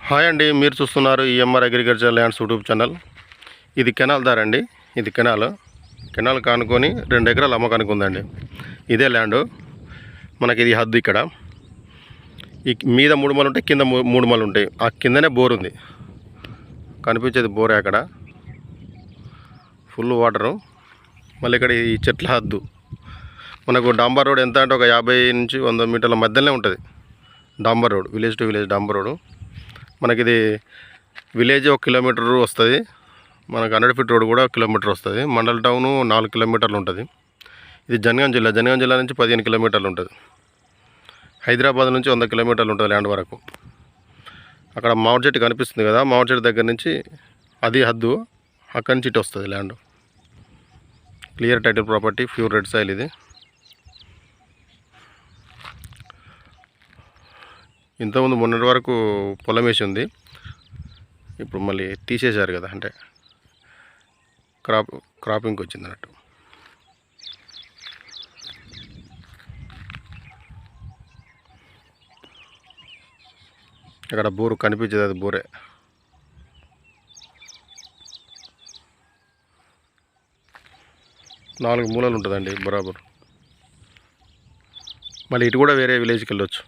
Hi అండి, మీరు చూస్తున్నారు EMR agriculture lands YouTube channel. ఇది కెనాల్ దారి అండి. ఇది కెనాల్ కానుకొని 2 ఎకరాలు అమ్మకానికి ఉందండి. ఇదే ల్యాండు మనకి. ఇది హద్దు. ఇక్కడ ఈ మీద 3 మలు ఉంటాయి, కింద 3 మలు ఉంటాయి. ఆ కిందనే బోర్ ఉంది, కనిపించేది బోరే. అక్కడ ఫుల్ వాటరు. మళ్ళీ ఇక్కడ ఈ చెట్ల హద్దు. మనకు డాంబర్ రోడ్ ఎంత అంటే ఒక 50 నుంచి 100 మీటర్ల మధ్యలోనే ఉంటుంది. డాంబర్ రోడ్, విలేజ్ టు విలేజ్ డాంబర్ రోడ్. మనకి ఇది విలేజ్ 1 కిలోమీటర్ వస్తుంది. మనకు 100 ఫీట్ రోడ్ కూడా 1 కిలోమీటర్ వస్తుంది. మండల్ టౌను 4 కిలోమీటర్లు ఉంటుంది. ఇది జనగాం జిల్లా నుంచి 15 కిలోమీటర్లు ఉంటుంది. హైదరాబాద్ నుంచి 100 కిలోమీటర్లు ఉంటుంది ల్యాండ్ వరకు. అక్కడ మామిడి చెట్టు కనిపిస్తుంది కదా, మామిడి చెట్టు దగ్గర నుంచి అది హద్దు. అక్కడి నుంచి ఇటు వస్తుంది land. Clear title property, pure red soil. ఇది ఇంతకుముందు మొన్నటి వరకు పొలం వేసి ఉంది. ఇప్పుడు మళ్ళీ తీసేశారు కదా, అంటే క్రాపింగ్కి వచ్చింది అన్నట్టు. అక్కడ బోరు కనిపించేది, అది బోరే. నాలుగు మూలలు ఉంటుందండి బరాబర్. మళ్ళీ ఇటు కూడా వేరే విలేజ్కి వెళ్ళొచ్చు.